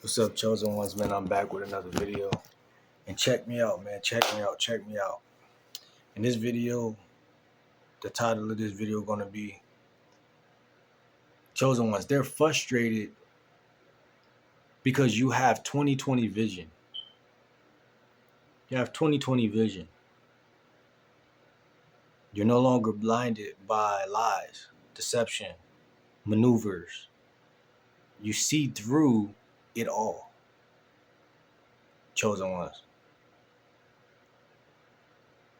What's up, chosen ones, man? I'm back with another video. And check me out, man. Check me out. In this video, the title of this video gonna be Chosen Ones. They're frustrated because you have 2020 vision. You have 2020 vision. You're no longer blinded by lies, deception, maneuvers. You see through it all. Chosen ones.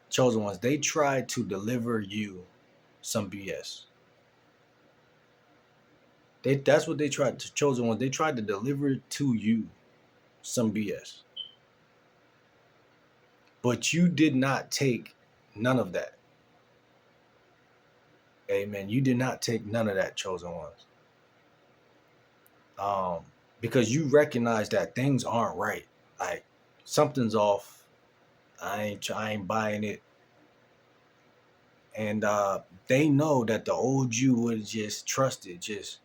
Chosen ones. They try to deliver you some BS. That's what they tried to chosen ones. They tried to deliver to you some BS. But you did not take none of that. Amen. You did not take none of that, chosen ones. Because you recognize that things aren't right. Like something's off. I ain't buying it. And they know that the old you would just trusted, just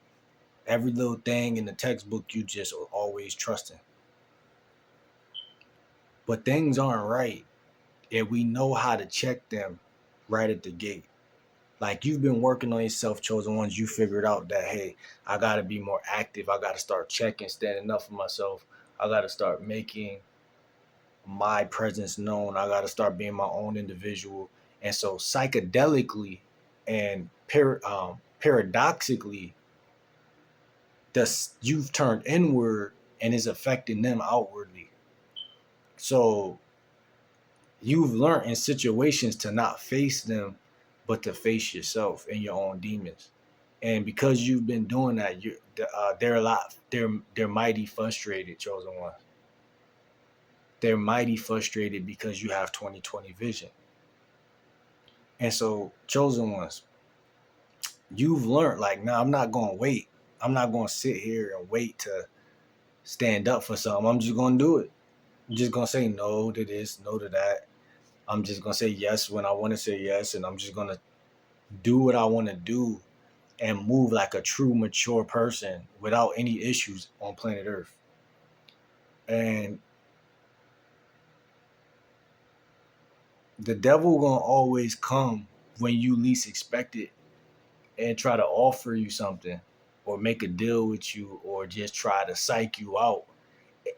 every little thing in the textbook you just always trusting. But things aren't right. And we know how to check them right at the gate. Like you've been working on yourself, chosen ones. You figured out that, hey, I got to be more active. I got to start checking, standing up for myself. I got to start making my presence known. I got to start being my own individual. And so psychedelically and paradoxically, you've turned inward and is affecting them outwardly. So you've learned in situations to not face them, but to face yourself and your own demons. And because you've been doing that, they're mighty frustrated, chosen ones. They're mighty frustrated because you have 2020 vision. And so, chosen ones, you've learned like, nah, I'm not going to wait. I'm not going to sit here and wait to stand up for something. I'm just going to do it. I'm just going to say no to this, no to that. I'm just going to say yes when I want to say yes. And I'm just going to do what I want to do and move like a true mature person without any issues on planet Earth. And the devil gonna always come when you least expect it and try to offer you something or make a deal with you or just try to psych you out.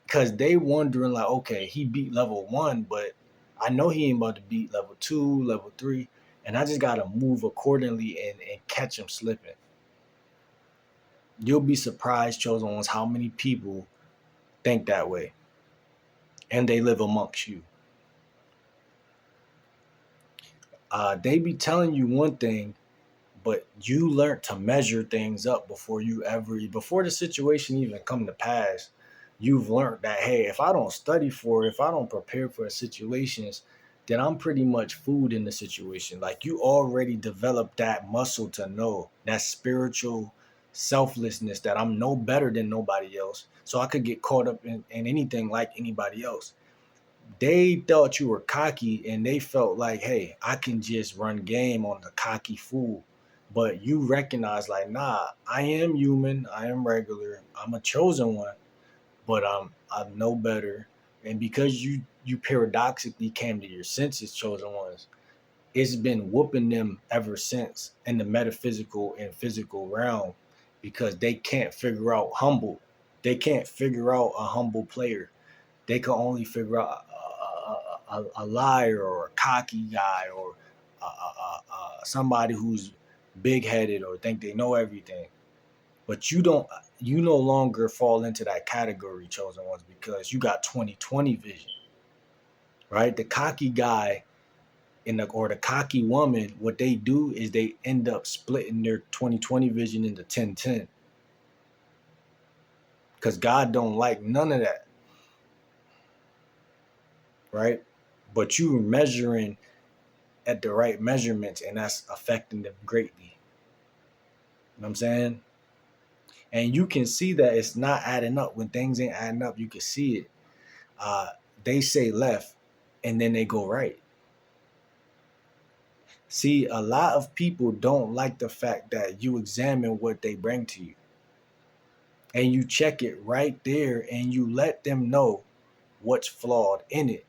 Cause they wondering like, okay, he beat level 1, but I know he ain't about to beat level 2, level 3, and I just gotta move accordingly and catch him slipping. You'll be surprised, chosen ones, how many people think that way. And they live amongst you. They be telling you one thing, but you learn to measure things up before the situation even come to pass. You've learned that, hey, if I don't study for it, if I don't prepare for situations, then I'm pretty much food in the situation. Like you already developed that muscle to know that spiritual selflessness that I'm no better than nobody else. So I could get caught up in anything like anybody else. They thought you were cocky and they felt like, hey, I can just run game on the cocky fool. But you recognize like, nah, I am human, I am regular, I'm a chosen one, but I'm no better. And because you paradoxically came to your senses, chosen ones, it's been whooping them ever since in the metaphysical and physical realm because they can't figure out humble. They can't figure out a humble player. They can only figure out a liar or a cocky guy or somebody who's big-headed or think they know everything. But you no longer fall into that category, chosen ones, because you got 2020 vision, right? The cocky guy or the cocky woman, what they do is they end up splitting their 2020 vision into 10-10. Because God don't like none of that, right? But you measuring at the right measurements, and that's affecting them greatly. You know what I'm saying? And you can see that it's not adding up. When things ain't adding up, you can see it. They say left, and then they go right. See, a lot of people don't like the fact that you examine what they bring to you. and you check it right there and you let them know what's flawed in it.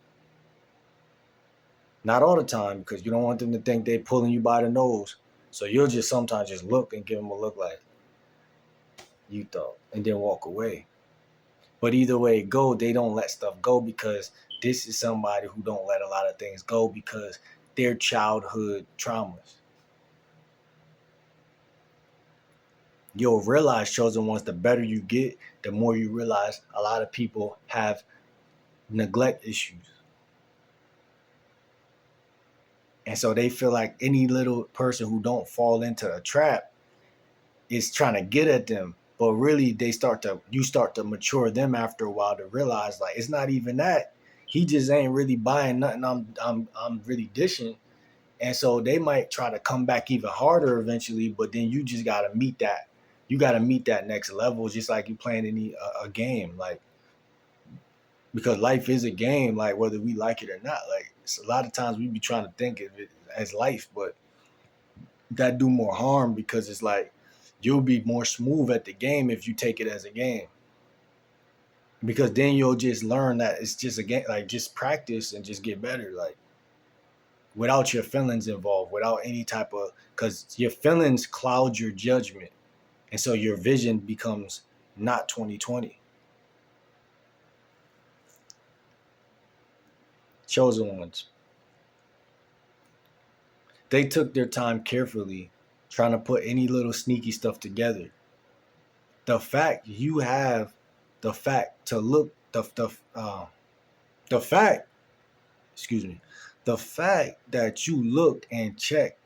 Not all the time, because you don't want them to think they're pulling you by the nose. So you'll just sometimes just look and give them a look like you thought, and then walk away. But either way it go, they don't let stuff go because this is somebody who don't let a lot of things go because their childhood traumas. You'll realize, chosen ones, the better you get, the more you realize a lot of people have neglect issues. And so they feel like any little person who don't fall into a trap is trying to get at them. But really you start to mature them after a while to realize like it's not even that. He just ain't really buying nothing I'm really dishing. And so they might try to come back even harder eventually, but then you just gotta meet that. You gotta meet that next level, just like you playing any a game. Like because life is a game, like whether we like it or not. Like it's a lot of times we be trying to think of it as life, but that do more harm because it's like you'll be more smooth at the game if you take it as a game. Because then you'll just learn that it's just a game, like just practice and just get better, like without your feelings involved, without any type of, because your feelings cloud your judgment, and so your vision becomes not 2020. Chosen ones, they took their time carefully, trying to put any little sneaky stuff together. The fact you have, the fact to look, the fact, excuse me, the fact that you look and check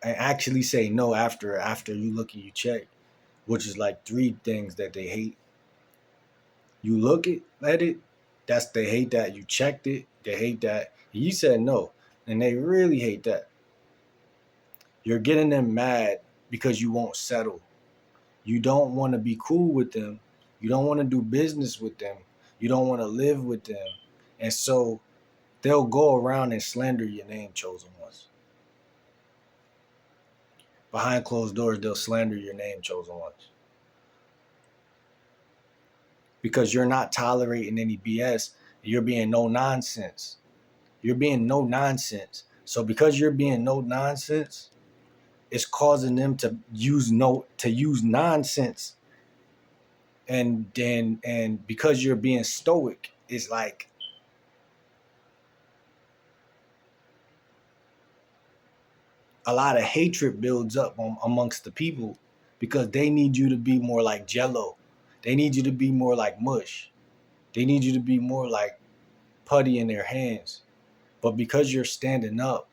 and actually say no after you look and you check, which is like three things that they hate. You look at it, that's they hate that. You checked it, they hate that. You said no, and they really hate that. You're getting them mad because you won't settle. You don't want to be cool with them. You don't want to do business with them. You don't want to live with them. And so they'll go around and slander your name, chosen ones. Behind closed doors, they'll slander your name, chosen ones. Because you're not tolerating any BS. You're being no nonsense. You're being no nonsense. So because you're being no nonsense, it's causing them to use nonsense. And because you're being stoic, it's like a lot of hatred builds up amongst the people because they need you to be more like jello. They need you to be more like mush. They need you to be more like putty in their hands. But because you're standing up,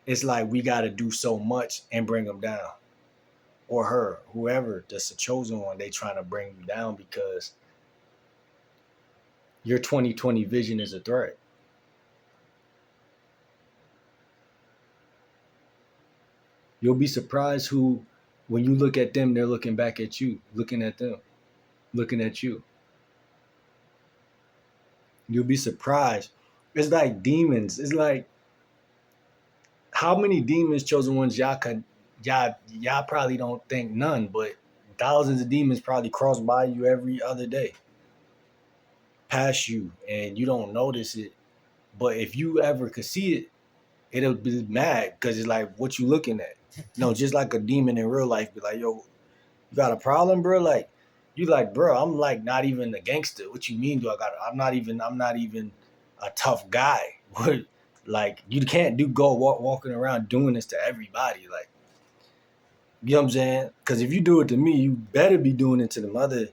it's like we got to do so much and bring them down. Or her, whoever, that's a chosen one, they trying to bring you down because your 2020 vision is a threat. You'll be surprised who, when you look at them, they're looking back at you, looking at them, looking at you. You'll be surprised. It's like demons. It's like how many demons, chosen ones, y'all probably don't think none, but thousands of demons probably cross by you every other day, pass you, and you don't notice it. But if you ever could see it, it'll be mad because it's like what you looking at. No, just like a demon in real life, be like, yo, you got a problem, bro? Like, you like, bro, I'm like not even a gangster. What you mean? Do I got? I'm not even a tough guy. Like, you can't walking around doing this to everybody. Like, you know what I'm saying? Because if you do it to me, you better be doing it to them other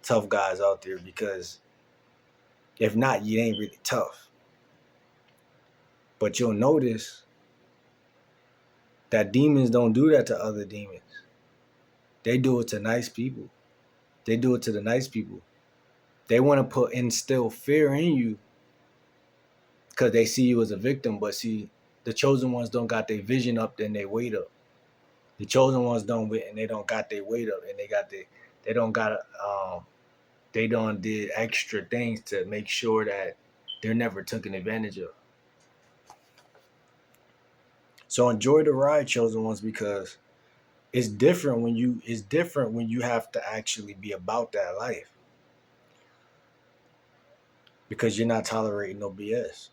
tough guys out there. Because if not, you ain't really tough. But you'll notice that demons don't do that to other demons. They do it to nice people. They do it to the nice people. They want to instill fear in you because they see you as a victim. But see, the chosen ones don't got their vision up, then they weight up. The chosen ones don't wait, and they don't got their weight up, and they don't got they don't did extra things to make sure that they're never taken advantage of. So enjoy the ride, chosen ones, because It's different when you have to actually be about that life because you're not tolerating no BS.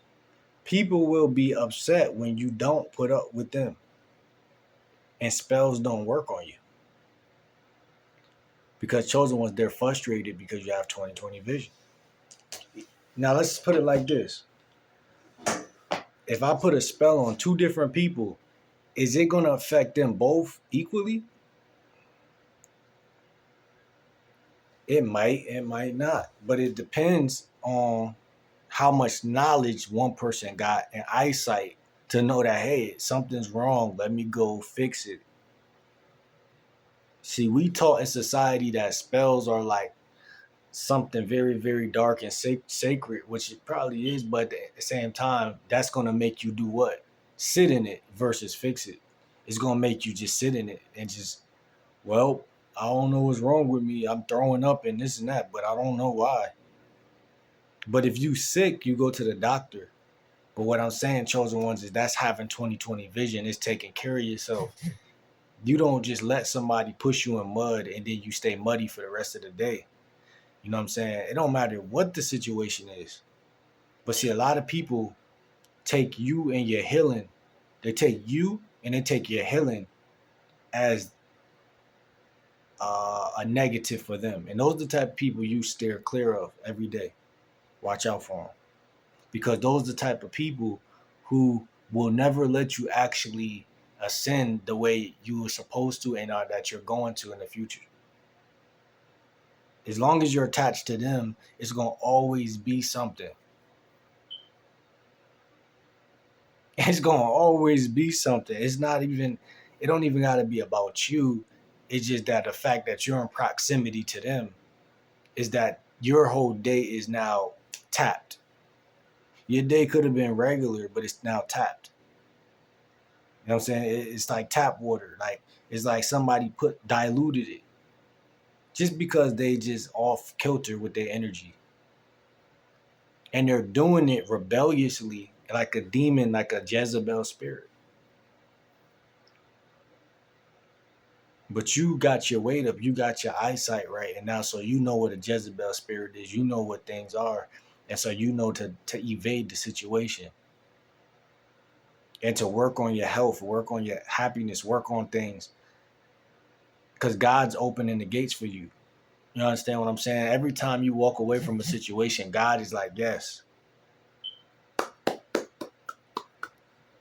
People will be upset when you don't put up with them and spells don't work on you because chosen ones they're frustrated because you have 20/20 vision. Now let's put it like this: if I put a spell on two different people, is it going to affect them both equally? It might not, but it depends on how much knowledge one person got and eyesight to know that, hey, something's wrong. Let me go fix it. See, we taught in society that spells are like something very, very dark and sacred, which it probably is, but at the same time, that's going to make you do what? Sit in it versus fix it. It's going to make you just sit in it and just, well, I don't know what's wrong with me. I'm throwing up and this and that, but I don't know why. But if you sick, you go to the doctor. But what I'm saying, chosen ones, is that's having 20/20 vision. It's taking care of yourself. You don't just let somebody push you in mud and then you stay muddy for the rest of the day. You know what I'm saying? It don't matter what the situation is. But see, a lot of people take you and your healing. They take you and they take your healing as a negative for them. And those are the type of people you steer clear of every day. Watch out for them. Because those are the type of people who will never let you actually ascend the way you were supposed to and that you're going to in the future. As long as you're attached to them, it's going to always be something. It's going to always be something. It's not even, it don't even got to be about you. It's just that the fact that you're in proximity to them is that your whole day is now tapped. Your day could have been regular, but it's now tapped. You know what I'm saying? It's like tap water. Like it's like somebody diluted it just because they just off kilter with their energy. And they're doing it rebelliously like a demon, like a Jezebel spirit. But you got your weight up, you got your eyesight right, and now so you know what a Jezebel spirit is, you know what things are, and so you know to evade the situation and to work on your health, work on your happiness, work on things, because God's opening the gates for you. You understand what I'm saying? Every time you walk away from a situation, God is like, yes,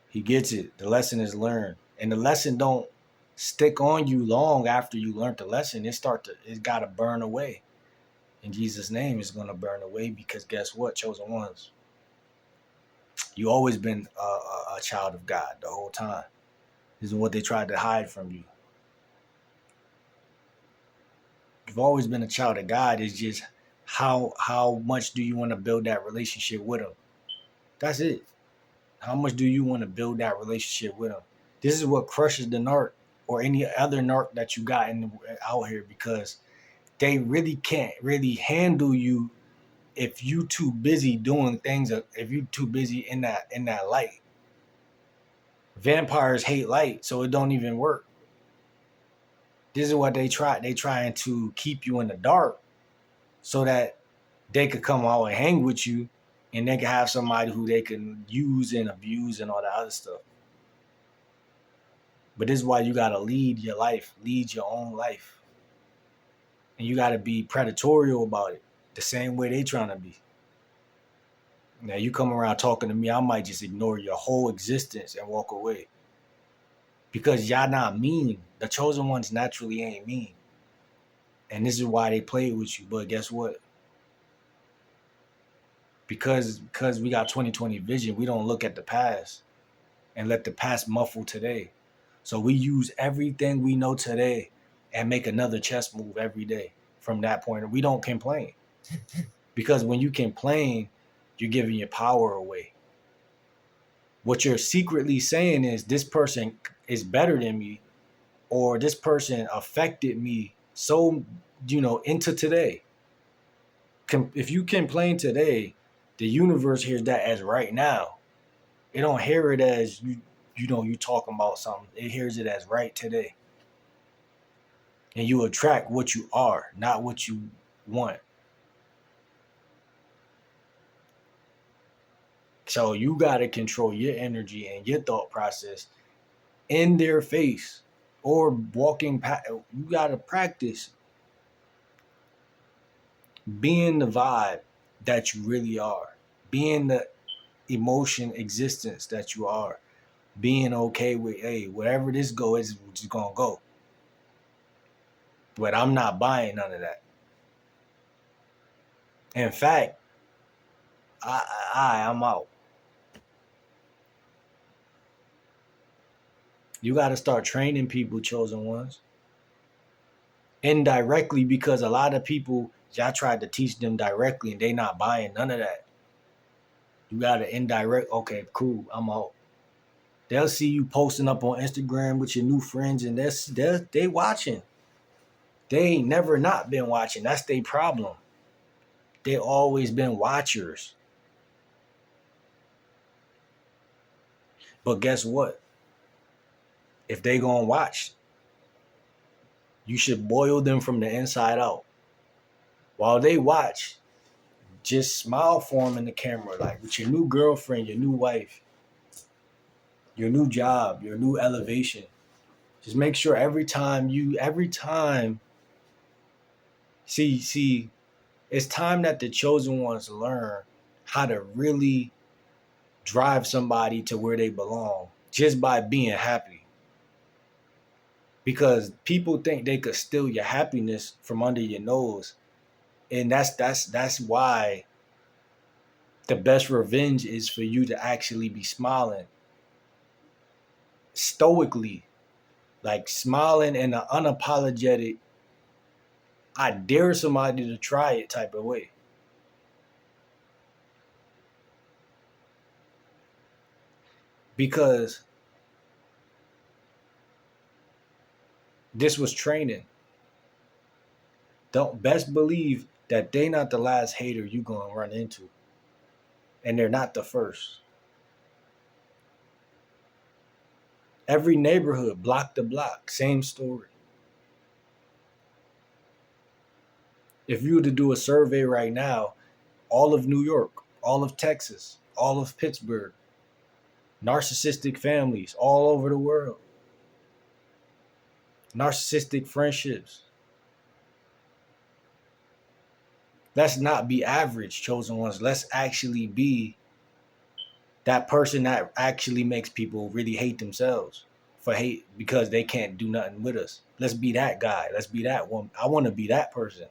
He gets it. The lesson is learned, and the lesson don't stick on you long after you learned the lesson. It's got to burn away. In Jesus' name, it's going to burn away because guess what, chosen ones, you always been a child of God the whole time. This is what they tried to hide from you. You've always been a child of God. It's just how much do you want to build that relationship with Him? That's it. How much do you want to build that relationship with Him? This is what crushes the narc or any other narc that you got out here, because they really can't really handle you if you too busy doing things, if you too busy in that light. Vampires hate light, so it don't even work. This is what they try. They trying to keep you in the dark so that they could come out and hang with you, and they can have somebody who they can use and abuse and all that other stuff. But this is why you gotta lead your life, lead your own life, and you gotta be predatorial about it, the same way they trying to be. Now you come around talking to me, I might just ignore your whole existence and walk away because y'all not mean. The chosen ones naturally ain't mean, and this is why they play with you. But guess what? Because we got 20/20 vision, we don't look at the past and let the past muffle today. So we use everything we know today and make another chess move every day from that point. We don't complain because when you complain, you're giving your power away. What you're secretly saying is this person is better than me, or this person affected me so, into today. If you complain today, the universe hears that as right now. It don't hear it as you talking about something. It hears it as right today. And you attract what you are, not what you want. So you got to control your energy and your thought process in their face or walking past. You got to practice being the vibe that you really are, being the emotion existence that you are, being okay with, hey, whatever this go is just gonna go. But I'm not buying none of that. In fact, I'm out. You got to start training people, chosen ones, indirectly, because a lot of people, y'all tried to teach them directly and they not buying none of that. You got to indirect. Okay, cool. I'm out. They'll see you posting up on Instagram with your new friends, and they watching. They ain't never not been watching. That's their problem. They always been watchers. But guess what? If they gonna watch, you should boil them from the inside out. While they watch, just smile for them in the camera, like with your new girlfriend, your new wife, your new job, your new elevation. Just make sure every time, see, it's time that the chosen ones learn how to really drive somebody to where they belong just by being happy. Because people think they could steal your happiness from under your nose. And that's why the best revenge is for you to actually be smiling stoically, like smiling in an unapologetic, I dare somebody to try it type of way. Because this was training. Don't best believe that they not the last hater you gonna run into. And they're not the first. Every neighborhood, block to block, same story. If you were to do a survey right now, all of New York, all of Texas, all of Pittsburgh, narcissistic families all over the world, narcissistic friendships. Let's not be average, chosen ones. Let's actually be that person that actually makes people really hate themselves for hate because they can't do nothing with us. Let's be that guy. Let's be that one. I want to be that person.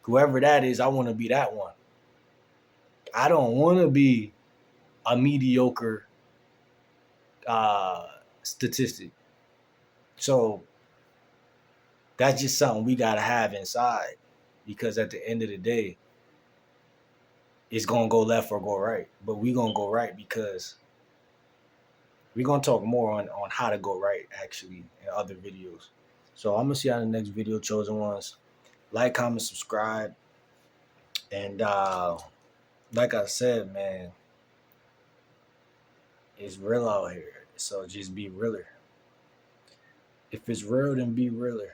Whoever that is, I want to be that one. I don't want to be a mediocre statistic. So that's just something we gotta have inside, because at the end of the day, it's gonna go left or go right. But we gonna go right because we're gonna talk more on how to go right actually in other videos. So I'm gonna see you on the next video, chosen ones. Like, comment, subscribe, and like I said, man, it's real out here. So just be realer. If it's real, then be realer.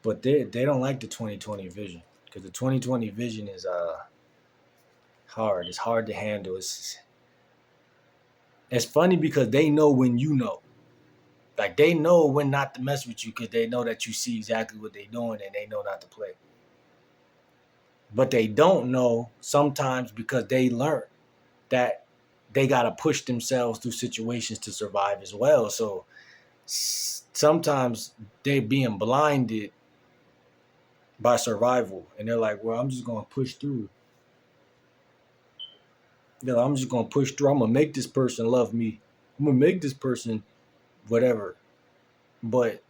But they don't like the 2020 vision, because the 2020 vision is hard. It's hard to handle. It's funny because they know when you know. Like they know when not to mess with you because they know that you see exactly what they're doing and they know not to play. But they don't know sometimes because they learn that they got to push themselves through situations to survive as well. So sometimes they being blinded by survival, and they're like, well, I'm just going to push through. I'm just going to push through. I'm going to make this person love me. I'm going to make this person whatever. But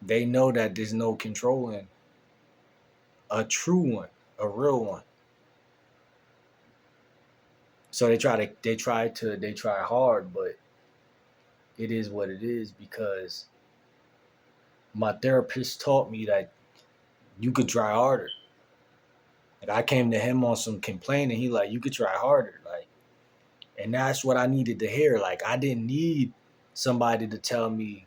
they know that there's no controlling a true one, a real one. So they try hard, but it is what it is, because my therapist taught me that you could try harder. Like I came to him on some complaining, he like, you could try harder. Like And that's what I needed to hear. Like, I didn't need somebody to tell me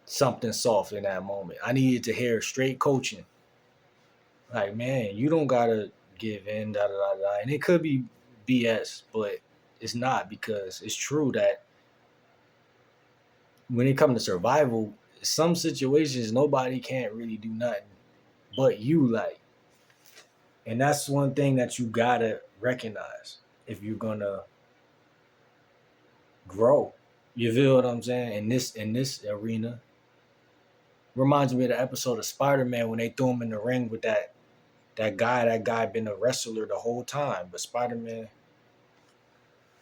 something soft in that moment. I needed to hear straight coaching. Like, man, you don't gotta give in, da da da da. And it could be BS, but it's not, because it's true that when it comes to survival, some situations nobody can't really do nothing but you, like. And that's one thing that you gotta recognize if you're gonna grow. You feel what I'm saying? In this arena, reminds me of the episode of Spider-Man when they threw him in the ring with that guy. That guy been a wrestler the whole time, but Spider-Man,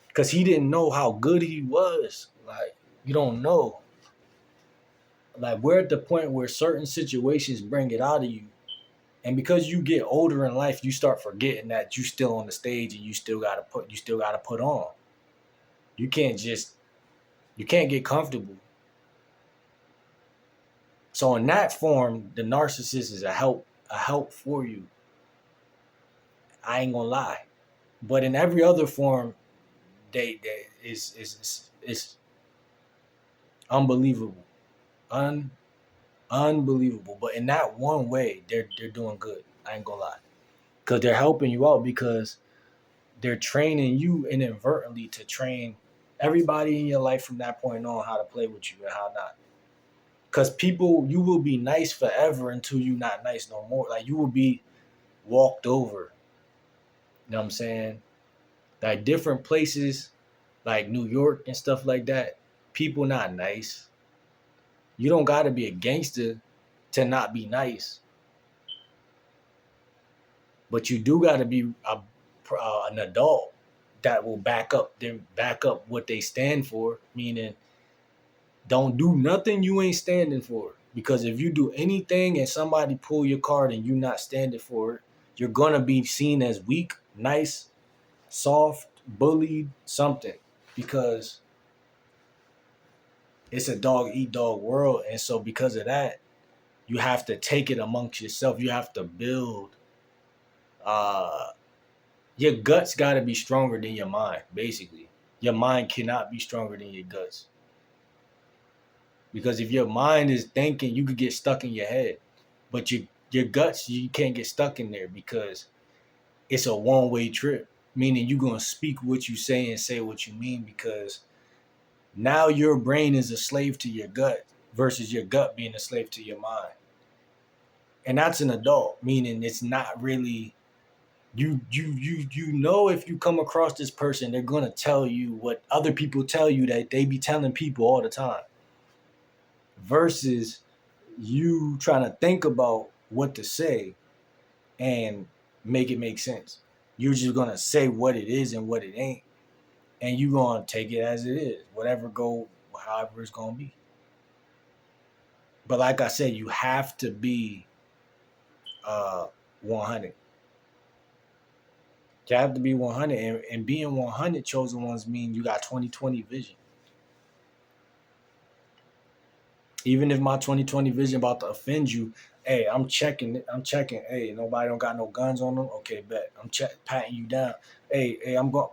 because he didn't know how good he was. Like, you don't know. Like, we're at the point where certain situations bring it out of you, and because you get older in life, you start forgetting that you still on the stage and you still gotta put on. You can't just you can't get comfortable. So in that form, the narcissist is a help for you. I ain't gonna lie. But in every other form, they is unbelievable, un unbelievable. But in that one way, they're doing good. I ain't gonna lie, because they're helping you out, because they're training you inadvertently to train everybody in your life from that point on how to play with you and how not. Because people, you will be nice forever until you not nice no more. Like, you will be walked over. You know what I'm saying? Like, different places, like New York and stuff like that, people not nice. You don't got to be a gangster to not be nice, but you do got to be an adult that will back up what they stand for. Meaning, don't do nothing you ain't standing for. Because if you do anything and somebody pull your card and you not standing for it, you're gonna be seen as weak, nice, soft, bullied, something. Because it's a dog eat dog world, and so because of that, you have to take it amongst yourself. You have to build. Uh, your guts got to be stronger than your mind. Basically, your mind cannot be stronger than your guts. Because if your mind is thinking, you could get stuck in your head, but your guts, you can't get stuck in there, because it's a one way trip. Meaning, you're gonna speak what you say and say what you mean, because now your brain is a slave to your gut versus your gut being a slave to your mind. And that's an adult, meaning it's not really you. If you come across this person, they're gonna tell you what other people tell you that they be telling people all the time, versus you trying to think about what to say and make it make sense. You're just gonna say what it is and what it ain't, and you gonna take it as it is, whatever go, however it's gonna be. But like I said, you have to be 100. You have to be 100, and being 100 chosen ones mean you got 20/20 vision. Even if my 20/20 vision about to offend you, hey, I'm checking it. I'm checking. Hey, nobody don't got no guns on them. Okay, bet. I'm patting you down. Hey,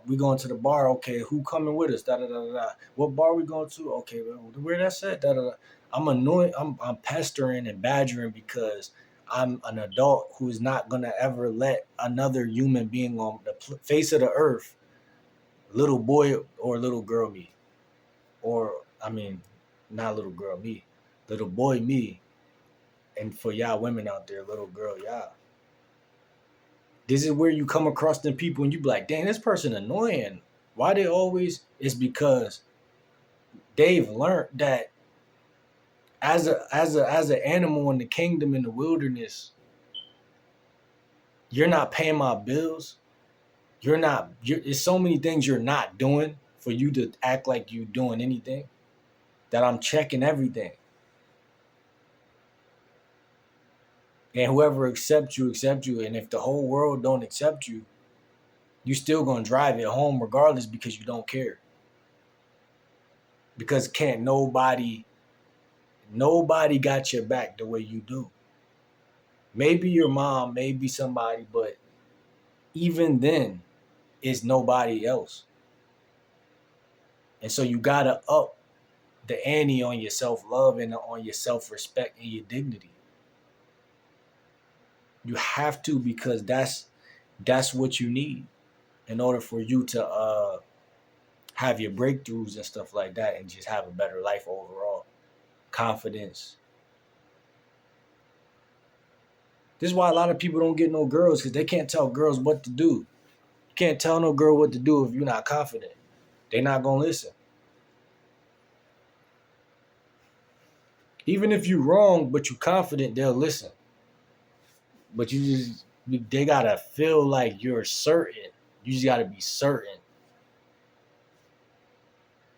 we going to the bar. Okay, who coming with us? Da da da da. What bar we going to? Okay, where that's at? Da da da. I'm annoying. I'm pestering and badgering, because I'm an adult who is not gonna ever let another human being on the face of the earth, little boy or little girl me, or I mean, not little girl me, little boy me, and for y'all women out there, little girl y'all. This is where you come across them people and you be like, dang, this person annoying. Why they always? It's because they've learned that as an animal in the kingdom, in the wilderness, you're not paying my bills. It's so many things you're not doing for you to act like you doing anything, that I'm checking everything. And whoever accepts you, accept you. And if the whole world don't accept you, you still gonna drive it home regardless, because you don't care. Because can't nobody got your back the way you do. Maybe your mom, maybe somebody, but even then, is nobody else. And so you gotta up the ante on your self love and on your self respect and your dignity. You have to, because that's what you need in order for you to have your breakthroughs and stuff like that, and just have a better life overall. Confidence. This is why a lot of people don't get no girls, because they can't tell girls what to do. You can't tell no girl what to do if you're not confident. They're not gonna listen. Even if you're wrong, but you're confident, they'll listen. But they gotta feel like you're certain. You just gotta be certain.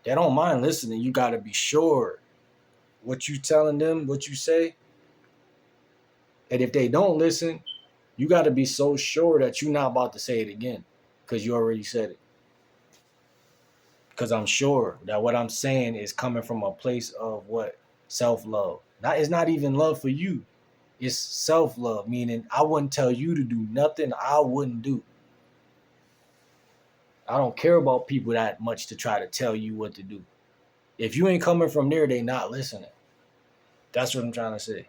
They don't mind listening. You gotta be sure what you telling them, what you say. And if they don't listen, you gotta be so sure that you're not about to say it again, because you already said it. Because I'm sure that what I'm saying is coming from a place of what? Self-love. It's not even love for you. It's self-love, meaning I wouldn't tell you to do nothing I wouldn't do. I don't care about people that much to try to tell you what to do. If you ain't coming from there, they not listening. That's what I'm trying to say.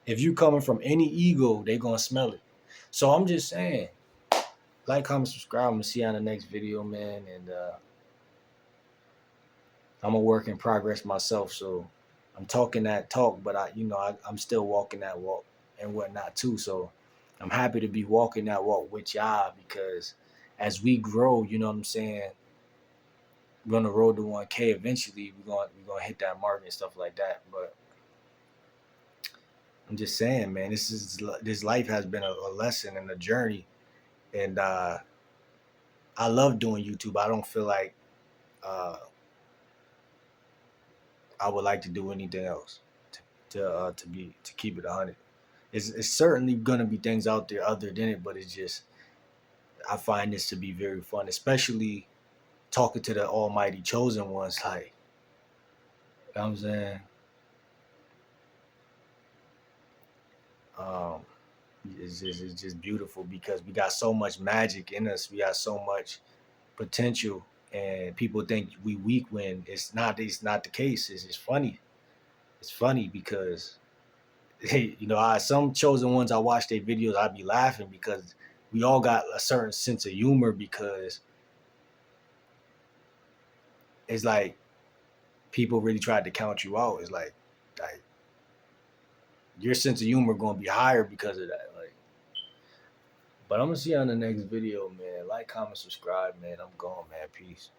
If you coming from any ego, they gonna smell it. So I'm just saying, like, comment, subscribe. I'm gonna see you on the next video, man. And I'm a work in progress myself, so I'm talking that talk, but I'm still walking that walk and whatnot too. So I'm happy to be walking that walk with y'all, because as we grow, you know what I'm saying, we're on the road to 1K eventually. We're gonna hit that mark and stuff like that. But I'm just saying, man, this life has been a lesson and a journey, and I love doing YouTube. I don't feel like uh, I would like to do anything else to keep it 100. It's certainly gonna be things out there other than it, but it's just, I find this to be very fun, especially talking to the almighty chosen ones. Like, you know what I'm saying, um, it's just beautiful, because we got so much magic in us. We got so much potential, and people think we weak when it's not. It's not the case. It's funny. It's funny because, hey, some chosen ones, I watch their videos, I be laughing, because we all got a certain sense of humor, because it's like people really tried to count you out. It's like your sense of humor gonna be higher because of that. Like, but I'm gonna see you on the next video, man. Like, comment, subscribe, man. I'm gone, man. Peace.